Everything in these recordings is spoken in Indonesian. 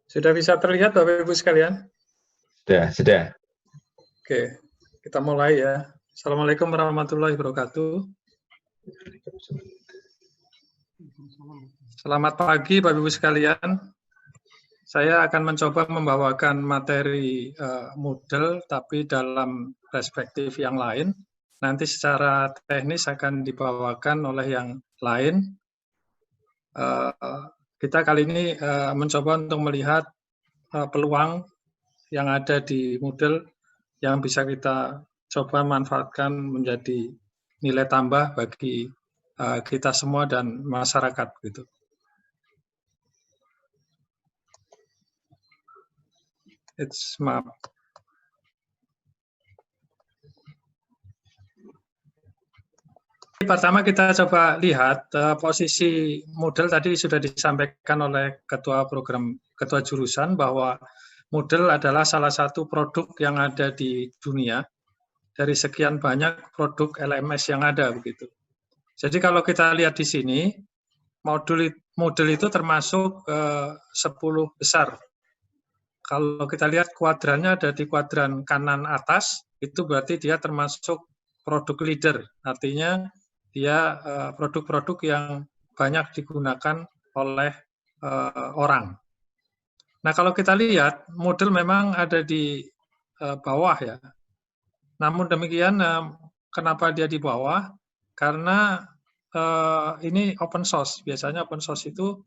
Sudah bisa terlihat Bapak Ibu sekalian? Sudah. Oke, kita mulai ya. Assalamualaikum warahmatullahi wabarakatuh. Selamat pagi Bapak Ibu sekalian. Saya akan mencoba membawakan materi Moodle tapi dalam perspektif yang lain. Nanti secara teknis akan dibawakan oleh yang lain. Kita kali ini mencoba untuk melihat peluang yang ada di Moodle yang bisa kita coba manfaatkan menjadi nilai tambah bagi kita semua dan masyarakat gitu. Maaf. Pertama kita coba lihat posisi Moodle tadi sudah disampaikan oleh ketua jurusan bahwa Moodle adalah salah satu produk yang ada di dunia dari sekian banyak produk LMS yang ada begitu. Jadi kalau kita lihat di sini Moodle itu termasuk 10 besar. Kalau kita lihat kuadrannya ada di kuadran kanan atas, itu berarti dia termasuk produk leader. Artinya dia produk-produk yang banyak digunakan oleh orang. Nah, kalau kita lihat, Moodle memang ada di bawah ya. Namun demikian, kenapa dia di bawah? Karena ini open source. Biasanya open source itu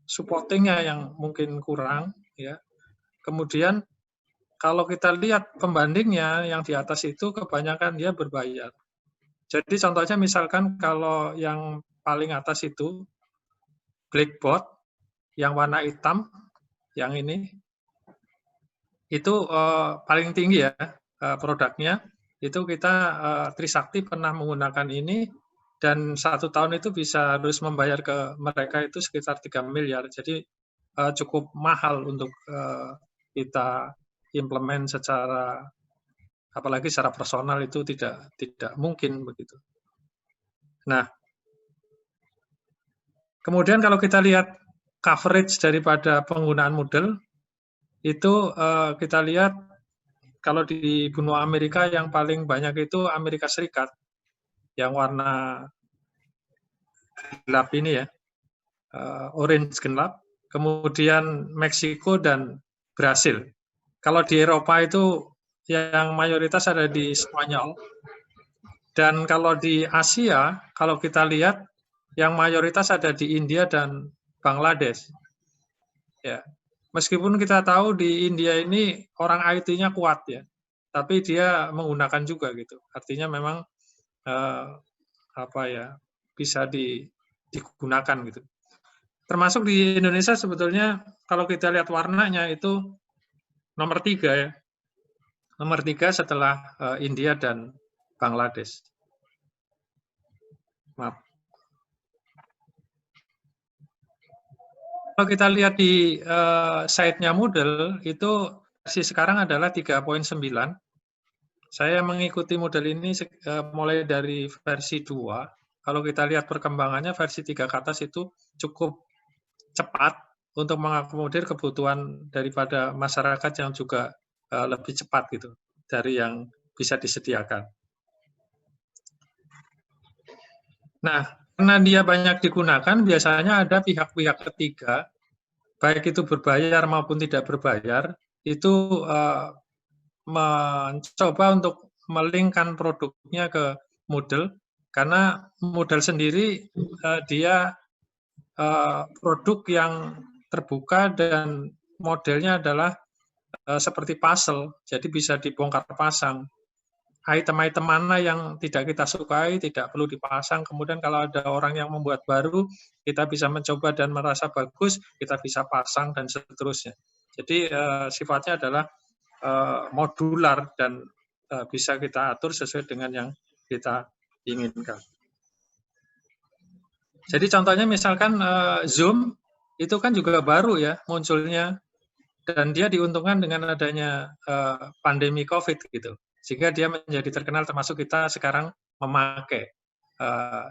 supportingnya yang mungkin kurang ya. Kemudian kalau kita lihat pembandingnya yang di atas itu kebanyakan dia berbayar. Jadi contohnya misalkan kalau yang paling atas itu Blackboard yang warna hitam, yang ini itu paling tinggi ya produknya. Itu kita Trisakti pernah menggunakan ini dan 1 tahun itu bisa harus membayar ke mereka itu sekitar 3 miliar. Jadi cukup mahal untuk kita implement secara apalagi secara personal itu tidak mungkin begitu. Nah, kemudian kalau kita lihat coverage daripada penggunaan Moodle itu kita lihat kalau di benua Amerika yang paling banyak itu Amerika Serikat yang warna gelap ini ya, orange gelap, kemudian Meksiko dan Brasil. Kalau di Eropa itu yang mayoritas ada di Spanyol, dan kalau di Asia, kalau kita lihat yang mayoritas ada di India dan Bangladesh. Ya, meskipun kita tahu di India ini orang IT-nya kuat ya, tapi dia menggunakan juga gitu. Artinya memang bisa digunakan gitu. Termasuk di Indonesia sebetulnya kalau kita lihat warnanya itu nomor 3 ya. Nomor 3 setelah India dan Bangladesh. Maaf. Kalau kita lihat di site-nya Moodle, itu versi sekarang adalah 3.9. Saya mengikuti Moodle ini mulai dari versi 2. Kalau kita lihat perkembangannya, versi 3 ke atas itu cukup cepat untuk mengakomodir kebutuhan daripada masyarakat yang juga lebih cepat gitu dari yang bisa disediakan. Nah, karena dia banyak digunakan, biasanya ada pihak-pihak ketiga, baik itu berbayar maupun tidak berbayar, itu mencoba untuk melingkan produknya ke Moodle, karena Moodle sendiri dia produk yang terbuka dan modelnya adalah seperti puzzle, jadi bisa dibongkar pasang. Item-item mana yang tidak kita sukai, tidak perlu dipasang, kemudian kalau ada orang yang membuat baru, kita bisa mencoba dan merasa bagus, kita bisa pasang dan seterusnya. Jadi sifatnya adalah modular dan bisa kita atur sesuai dengan yang kita inginkan. Jadi contohnya misalkan Zoom, itu kan juga baru ya munculnya, dan dia diuntungkan dengan adanya pandemi COVID gitu. Sehingga dia menjadi terkenal termasuk kita sekarang memakai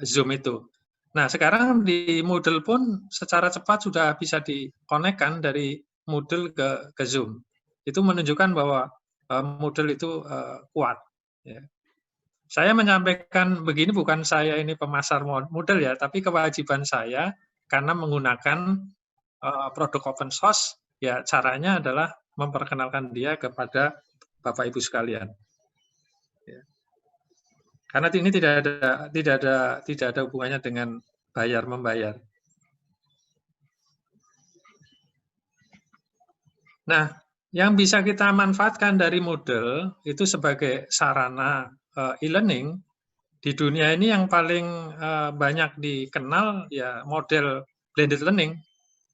Zoom itu. Nah, sekarang di Moodle pun secara cepat sudah bisa dikonekkan dari Moodle ke Zoom. Itu menunjukkan bahwa Moodle itu kuat. Ya. Saya menyampaikan begini bukan saya ini pemasar Moodle ya, tapi kewajiban saya karena menggunakan produk open source, ya caranya adalah memperkenalkan dia kepada Bapak Ibu sekalian. Ya. Karena ini tidak ada hubungannya dengan bayar membayar. Nah, yang bisa kita manfaatkan dari Moodle itu sebagai sarana e-learning di dunia ini yang paling banyak dikenal ya model blended learning.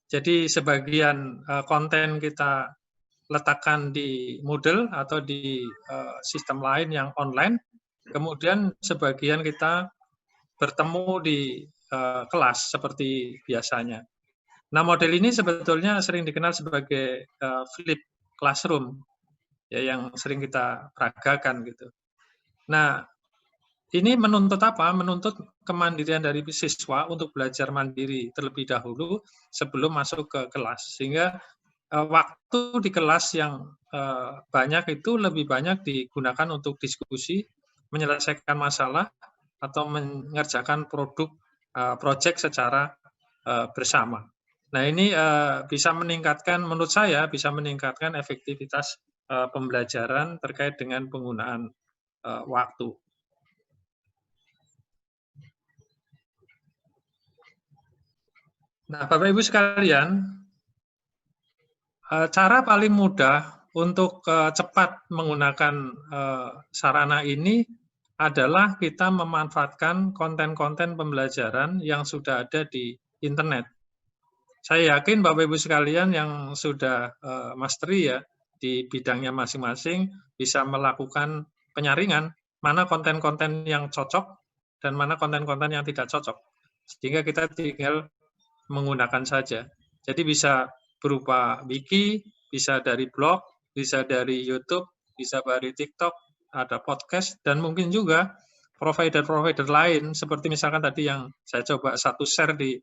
Jadi sebagian konten kita letakkan di Moodle atau di sistem lain yang online, kemudian sebagian kita bertemu di kelas seperti biasanya. Nah, model ini sebetulnya sering dikenal sebagai flip classroom, ya yang sering kita peragakan gitu. Nah, ini menuntut apa? Menuntut kemandirian dari siswa untuk belajar mandiri terlebih dahulu sebelum masuk ke kelas. Sehingga waktu di kelas yang banyak itu lebih banyak digunakan untuk diskusi, menyelesaikan masalah, atau mengerjakan project secara bersama. Nah, ini bisa meningkatkan, menurut saya bisa meningkatkan efektivitas pembelajaran terkait dengan penggunaan waktu. Nah, Bapak Ibu sekalian, cara paling mudah untuk cepat menggunakan sarana ini adalah kita memanfaatkan konten-konten pembelajaran yang sudah ada di internet. Saya yakin Bapak Ibu sekalian yang sudah mastery ya di bidangnya masing-masing bisa melakukan penyaringan mana konten-konten yang cocok dan mana konten-konten yang tidak cocok. Sehingga kita tinggal menggunakan saja. Jadi bisa berupa wiki, bisa dari blog, bisa dari YouTube, bisa dari TikTok, ada podcast, dan mungkin juga provider-provider lain, seperti misalkan tadi yang saya coba satu share di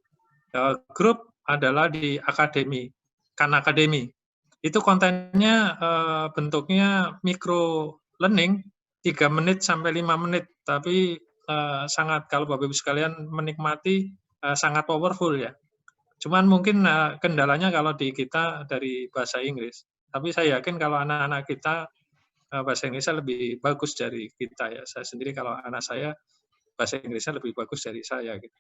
grup adalah di Akademi, Khan Academy. Itu kontennya bentuknya micro learning, 3 menit sampai 5 menit, tapi sangat kalau Bapak Ibu sekalian menikmati sangat powerful ya. Cuman mungkin kendalanya kalau di kita dari bahasa Inggris. Tapi saya yakin kalau anak-anak kita bahasa Inggrisnya lebih bagus dari kita ya. Saya sendiri kalau anak saya bahasa Inggrisnya lebih bagus dari saya gitu.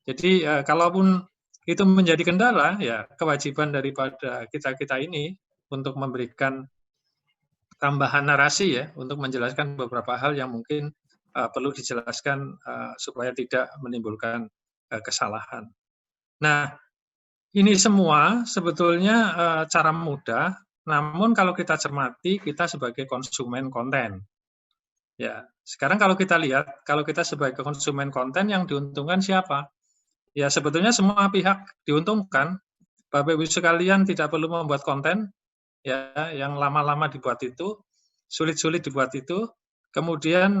Jadi kalaupun itu menjadi kendala ya kewajiban daripada kita-kita ini untuk memberikan tambahan narasi ya untuk menjelaskan beberapa hal yang mungkin perlu dijelaskan supaya tidak menimbulkan kesalahan. Nah, ini semua sebetulnya cara mudah, namun kalau kita cermati, kita sebagai konsumen konten. Ya, sekarang kalau kita lihat, kalau kita sebagai konsumen konten yang diuntungkan siapa? Ya, sebetulnya semua pihak diuntungkan. Bapak Ibu sekalian tidak perlu membuat konten, ya, yang lama-lama dibuat itu, sulit-sulit dibuat itu. Kemudian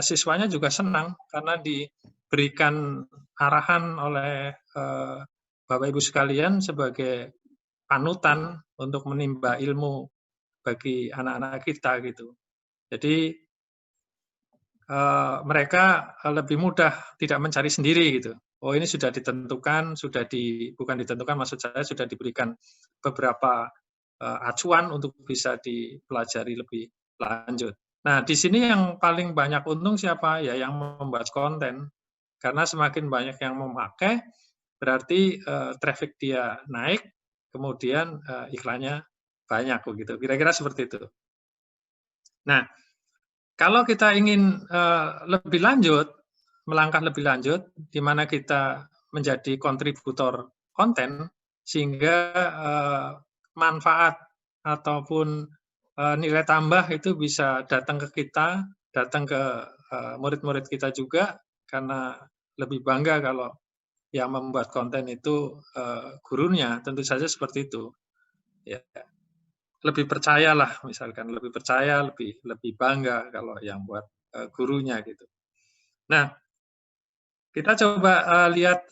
siswanya juga senang karena diberikan arahan oleh Bapak Ibu sekalian sebagai panutan untuk menimba ilmu bagi anak-anak kita gitu. Jadi mereka lebih mudah tidak mencari sendiri gitu. Oh ini sudah ditentukan, bukan ditentukan maksud saya sudah diberikan beberapa acuan untuk bisa dipelajari lebih lanjut. Nah di sini yang paling banyak untung siapa? Ya yang membuat konten. Karena semakin banyak yang memakai, berarti traffic dia naik, kemudian iklannya banyak begitu. Kira-kira seperti itu. Nah, kalau kita ingin lebih lanjut, melangkah lebih lanjut, di mana kita menjadi kontributor konten, sehingga manfaat ataupun nilai tambah itu bisa datang ke kita, datang ke murid-murid kita juga, karena lebih bangga kalau yang membuat konten itu gurunya, tentu saja seperti itu. Ya, lebih percayalah misalkan, lebih percaya, lebih bangga kalau yang buat gurunya gitu. Nah, Kita coba lihat